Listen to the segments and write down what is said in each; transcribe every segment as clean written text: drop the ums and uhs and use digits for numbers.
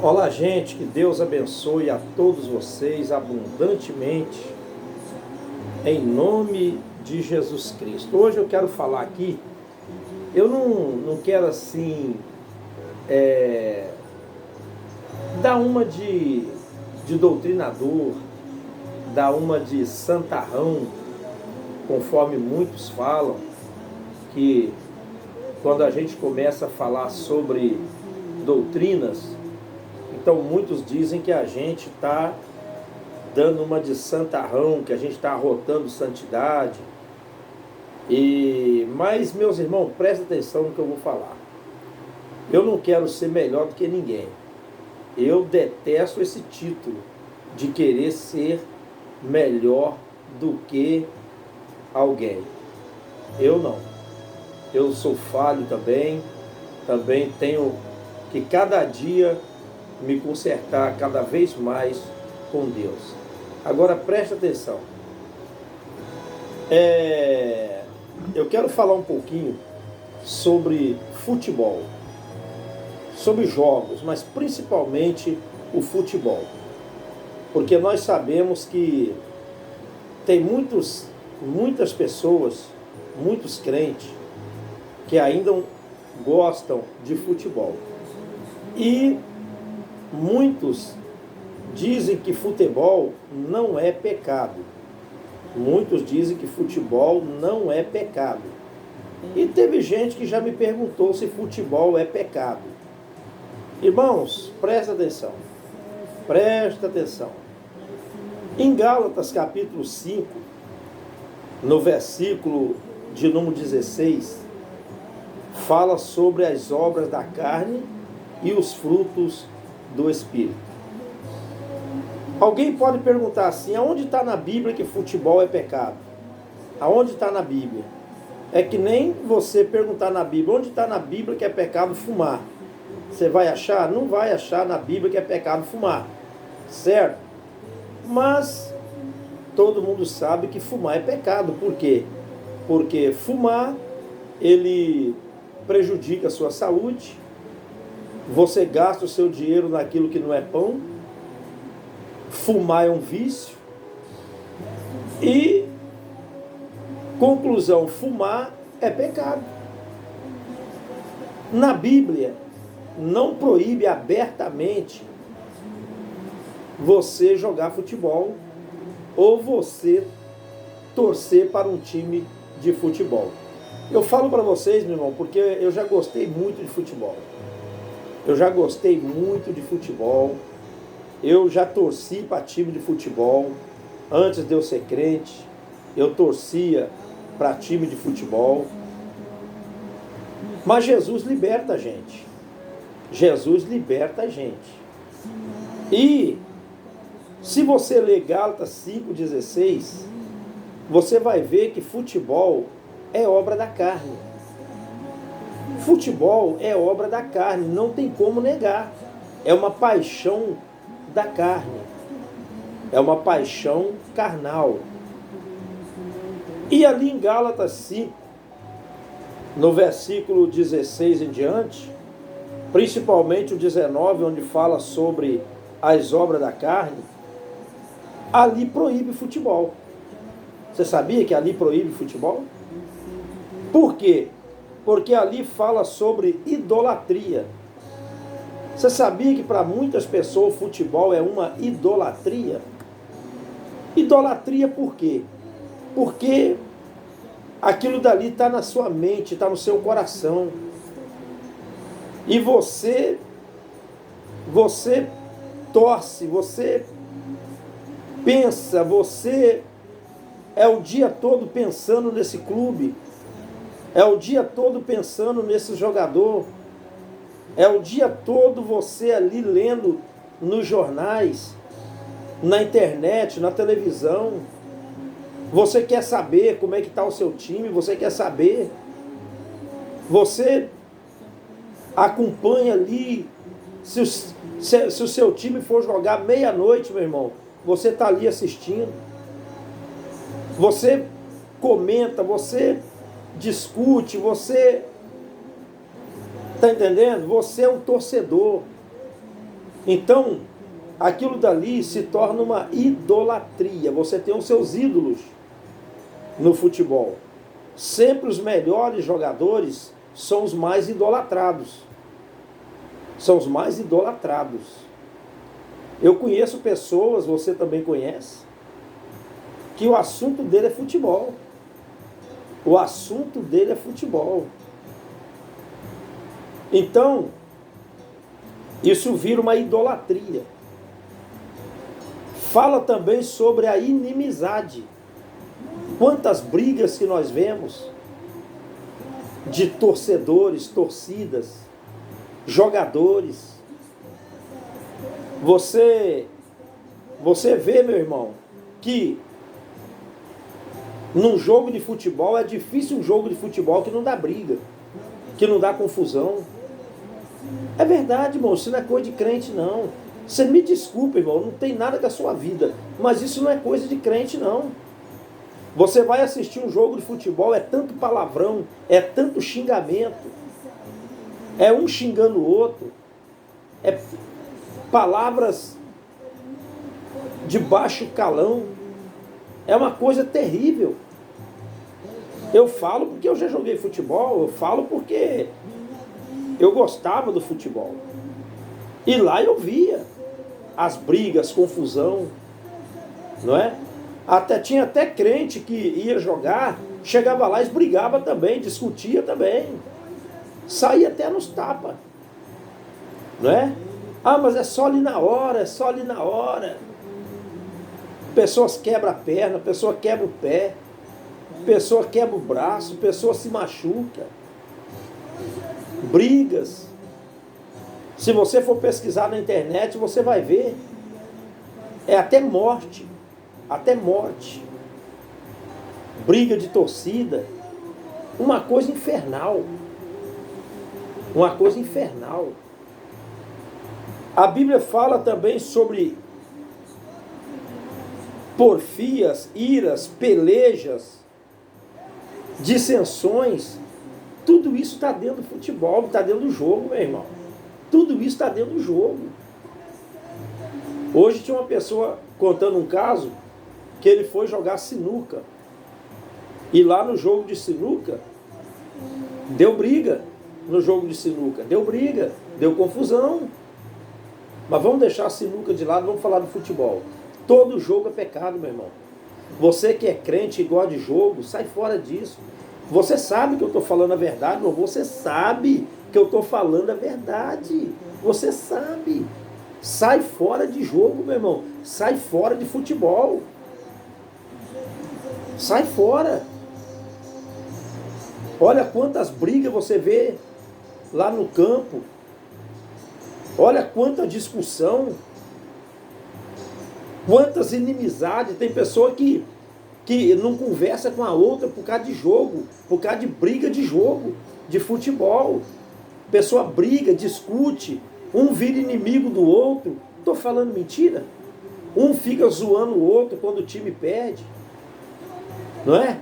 Olá, gente, que Deus abençoe a todos vocês abundantemente, em nome de Jesus Cristo. Hoje eu quero falar aqui, eu não quero assim, dar uma de doutrinador, dar uma de santarrão, conforme muitos falam, que quando a gente começa a falar sobre doutrinas, então muitos dizem que a gente está dando uma de santarrão, que a gente está arrotando santidade. Mas, meus irmãos, prestem atenção no que eu vou falar. Eu não quero ser melhor do que ninguém. Eu detesto esse título de querer ser melhor do que alguém. Eu não. Eu sou falho também tenho que cada dia me consertar cada vez mais com Deus. Agora preste atenção. Eu quero falar um pouquinho sobre futebol, sobre jogos, mas principalmente o futebol. Porque nós sabemos que tem muitas pessoas, muitos crentes, que ainda gostam de futebol. E muitos dizem que futebol não é pecado. Muitos dizem que futebol não é pecado. E teve gente que já me perguntou se futebol é pecado. Irmãos, presta atenção. Presta atenção. Em Gálatas capítulo 5, no versículo de número 16, fala sobre as obras da carne e os frutos do Espírito. Alguém pode perguntar assim, aonde está na Bíblia que futebol é pecado? Aonde está na Bíblia? É que nem você perguntar na Bíblia, onde está na Bíblia que é pecado fumar? Você vai achar? Não vai achar na Bíblia que é pecado fumar, certo? Mas todo mundo sabe que fumar é pecado. Por quê? Porque fumar, ele prejudica a sua saúde, você gasta o seu dinheiro naquilo que não é pão, fumar é um vício, e, conclusão, fumar é pecado. Na Bíblia, não proíbe abertamente você jogar futebol ou você torcer para um time de futebol. Eu falo para vocês, meu irmão, porque eu já gostei muito de futebol. Eu já gostei muito de futebol. Eu já torci para time de futebol. Antes de eu ser crente, eu torcia para time de futebol. Mas Jesus liberta a gente. Jesus liberta a gente. E se você ler Gálatas 5,16, você vai ver que futebol é obra da carne. Futebol é obra da carne, não tem como negar. É uma paixão da carne. É uma paixão carnal. E ali em Gálatas 5, no versículo 16 em diante, principalmente o 19, onde fala sobre as obras da carne, ali proíbe futebol. Você sabia que ali proíbe futebol? Por quê? Porque ali fala sobre idolatria. Você sabia que para muitas pessoas o futebol é uma idolatria? Idolatria por quê? Porque aquilo dali está na sua mente, está no seu coração. E você torce, você pensa, você é o dia todo pensando nesse clube, é o dia todo pensando nesse jogador, é o dia todo você ali lendo nos jornais, na internet, na televisão. Você quer saber como é que está o seu time, você quer saber. Você acompanha ali, se o seu time for jogar meia-noite, meu irmão, você está ali assistindo. Você comenta, você discute, você está entendendo? Você é um torcedor. Então, aquilo dali se torna uma idolatria. Você tem os seus ídolos no futebol. Sempre os melhores jogadores são os mais idolatrados. São os mais idolatrados. Eu conheço pessoas, você também conhece, que o assunto dele é futebol. O assunto dele é futebol. Então, isso vira uma idolatria. Fala também sobre a inimizade. Quantas brigas que nós vemos de torcedores, torcidas, jogadores. Você vê, meu irmão, que num jogo de futebol é difícil um jogo de futebol que não dá briga, que não dá confusão. É verdade, irmão, isso não é coisa de crente, não. Você me desculpa, irmão, não tem nada com a sua vida, mas isso não é coisa de crente, não. Você vai assistir um jogo de futebol, é tanto palavrão, é tanto xingamento, é um xingando o outro, é palavras de baixo calão, é uma coisa terrível. Eu falo porque eu já joguei futebol, eu falo porque eu gostava do futebol. E lá eu via as brigas, confusão, não é? Tinha até crente que ia jogar, chegava lá e brigava também, discutia também. Saía até nos tapas. Não é? Ah, mas é só ali na hora, é só ali na hora. Pessoas quebram a perna, pessoa quebra o pé, pessoa quebra o braço, pessoa se machuca. Brigas. Se você for pesquisar na internet, você vai ver. É até morte. Até morte. Briga de torcida. Uma coisa infernal. Uma coisa infernal. A Bíblia fala também sobre porfias, iras, pelejas, dissensões. Tudo isso está dentro do futebol, está dentro do jogo, meu irmão. Tudo isso está dentro do jogo. Hoje tinha uma pessoa contando um caso que ele foi jogar sinuca. E lá no jogo de sinuca, deu briga. No jogo de sinuca, deu briga, deu confusão. Mas vamos deixar a sinuca de lado, vamos falar do futebol. Todo jogo é pecado, meu irmão. Você que é crente e gosta de jogo, sai fora disso. Você sabe que eu estou falando a verdade, irmão. Você sabe que eu estou falando a verdade. Você sabe. Sai fora de jogo, meu irmão. Sai fora de futebol. Sai fora. Olha quantas brigas você vê lá no campo. Olha quanta discussão. Quantas inimizades. Tem pessoa que não conversa com a outra por causa de jogo, por causa de briga de jogo, de futebol. Pessoa briga, discute, um vira inimigo do outro. Estou falando mentira? Um fica zoando o outro quando o time perde. Não é?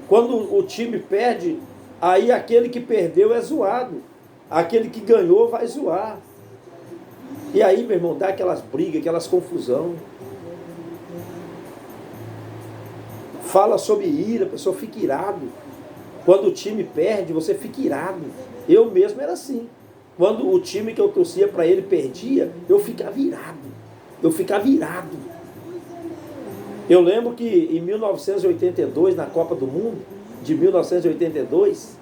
Quando o time perde, aí aquele que perdeu é zoado. Aquele que ganhou vai zoar. E aí, meu irmão, dá aquelas brigas, aquelas confusão. Fala sobre ira, a pessoa fica irado. Quando o time perde, você fica irado. Eu mesmo era assim. Quando o time que eu torcia para ele perdia, eu ficava irado. Eu ficava irado. Eu lembro que em 1982, na Copa do Mundo, de 1982,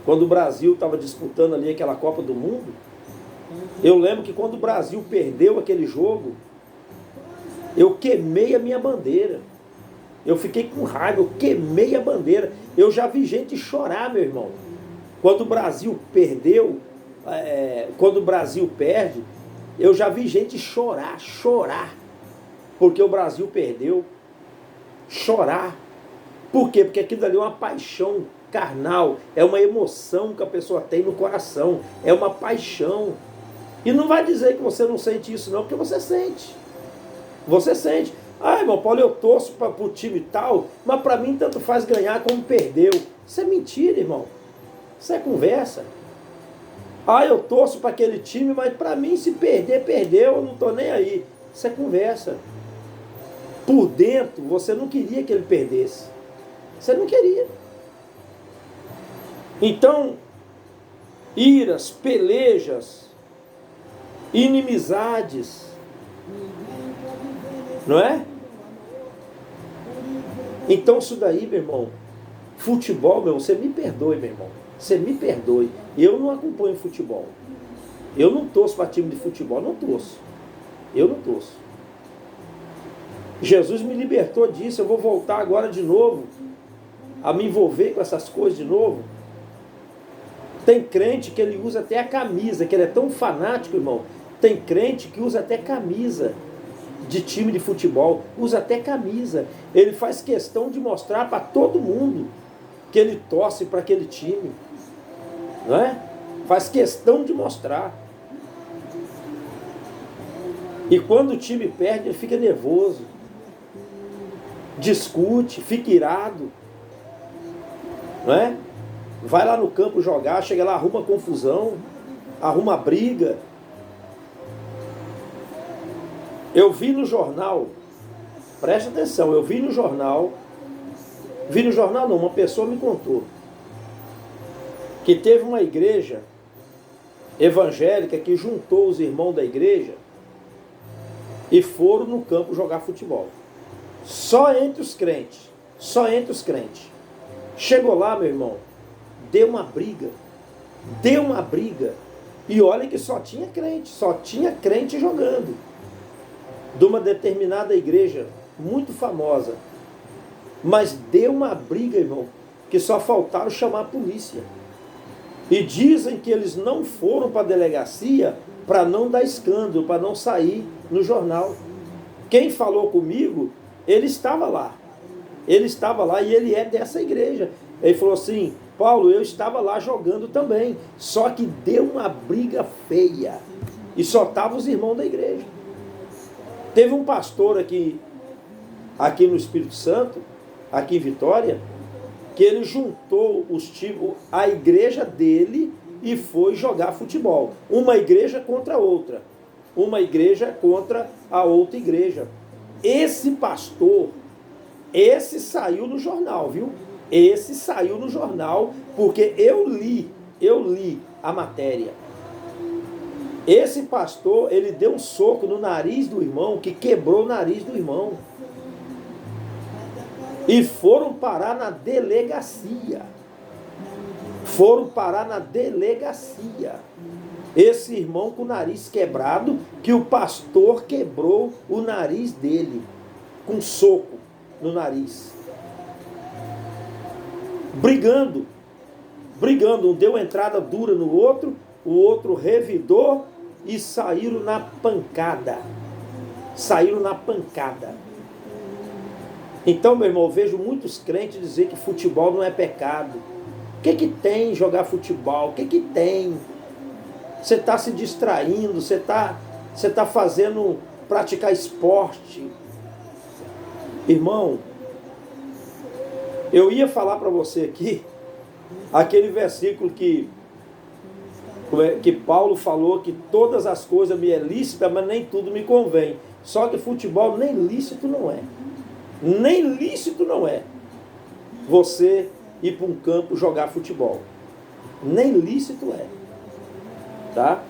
quando o Brasil estava disputando ali aquela Copa do Mundo, eu lembro que quando o Brasil perdeu aquele jogo, eu queimei a minha bandeira. Eu fiquei com raiva, eu queimei a bandeira. Eu já vi gente chorar, meu irmão. Quando o Brasil perdeu, quando o Brasil perde, eu já vi gente chorar, porque o Brasil perdeu. Chorar. Por quê? Porque aquilo ali é uma paixão carnal, é uma emoção que a pessoa tem no coração, é uma paixão. E não vai dizer que você não sente isso não, porque você sente. Você sente. Ah, irmão Paulo, eu torço para o time tal, mas para mim tanto faz ganhar como perdeu. Isso é mentira, irmão. Isso é conversa. Ah, eu torço para aquele time, mas para mim se perder, perdeu, eu não estou nem aí. Isso é conversa. Por dentro, você não queria que ele perdesse. Você não queria. Então, iras, pelejas, inimizades, não é? Então isso daí, meu irmão, futebol, meu irmão, você me perdoe, meu irmão. Você me perdoe. Eu não acompanho futebol. Eu não torço para time de futebol, não torço. Eu não torço. Jesus me libertou disso, eu vou voltar agora de novo a me envolver com essas coisas de novo. Tem crente que ele usa até a camisa, que ele é tão fanático, irmão. Tem crente que usa até camisa de time de futebol, usa até camisa. Ele faz questão de mostrar para todo mundo que ele torce para aquele time, não é? Faz questão de mostrar. E quando o time perde, ele fica nervoso, discute, fica irado, não é? Vai lá no campo jogar, chega lá, arruma confusão, arruma briga. Eu vi no jornal, presta atenção, eu vi no jornal não, uma pessoa me contou, que teve uma igreja evangélica que juntou os irmãos da igreja e foram no campo jogar futebol. Só entre os crentes. Chegou lá, meu irmão, deu uma briga. E olha que só tinha crente jogando. De uma determinada igreja, muito famosa. Mas deu uma briga, irmão, que só faltaram chamar a polícia. E dizem que eles não foram para a delegacia para não dar escândalo, para não sair no jornal. Quem falou comigo, ele estava lá e ele é dessa igreja. Ele falou assim: Paulo, eu estava lá jogando também, só que deu uma briga feia e só estavam os irmãos da igreja. Teve um pastor aqui no Espírito Santo, aqui em Vitória, que ele juntou a igreja dele e foi jogar futebol. Uma igreja contra a outra. Uma igreja contra a outra igreja. Esse pastor, esse saiu no jornal, viu? Esse saiu no jornal porque eu li a matéria. Esse pastor, ele deu um soco no nariz do irmão, que quebrou o nariz do irmão. E foram parar na delegacia. Esse irmão com o nariz quebrado, que o pastor quebrou o nariz dele, com um soco no nariz. Brigando. Um deu entrada dura no outro, o outro revidou e saíram na pancada. Então, meu irmão, eu vejo muitos crentes dizer que futebol não é pecado. O que tem jogar futebol? O que tem? Você está se distraindo, você tá fazendo, praticar esporte. Irmão, eu ia falar para você aqui, aquele versículo que Paulo falou que todas as coisas me é lícita, mas nem tudo me convém. Só que futebol nem lícito não é. Nem lícito não é você ir para um campo jogar futebol. Nem lícito é. Tá?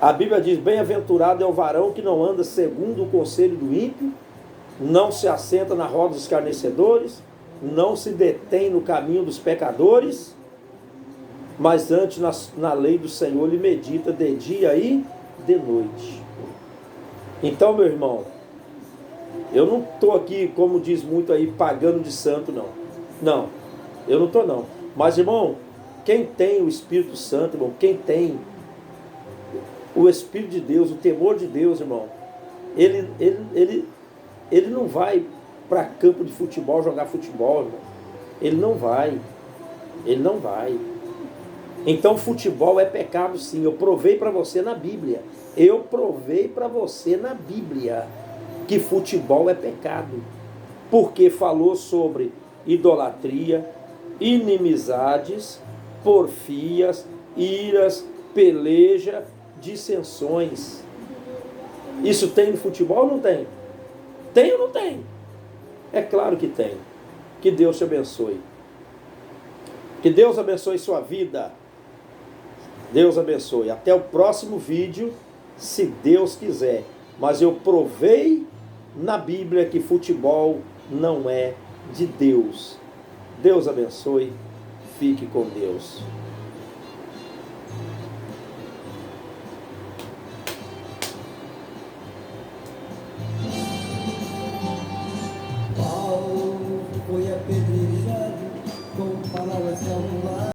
A Bíblia diz: bem-aventurado é o varão que não anda segundo o conselho do ímpio, não se assenta na roda dos escarnecedores, não se detém no caminho dos pecadores, mas antes na lei do Senhor ele medita de dia e de noite. Então, meu irmão, eu não estou aqui, como diz muito aí, pagando de santo, não. Não, eu não estou não. Mas, irmão, quem tem o Espírito Santo, irmão, quem tem o Espírito de Deus, o temor de Deus, irmão, ele não vai para campo de futebol jogar futebol, irmão. Ele não vai. Então, futebol é pecado, sim. Eu provei para você na Bíblia. Que futebol é pecado, porque falou sobre idolatria, inimizades, porfias, iras, peleja, dissensões. Isso tem no futebol ou não tem? Tem ou não tem? É claro que tem. Que Deus te abençoe. Que Deus abençoe sua vida. Deus abençoe. Até o próximo vídeo, se Deus quiser. Mas eu provei na Bíblia que futebol não é de Deus. Deus abençoe. Fique com Deus.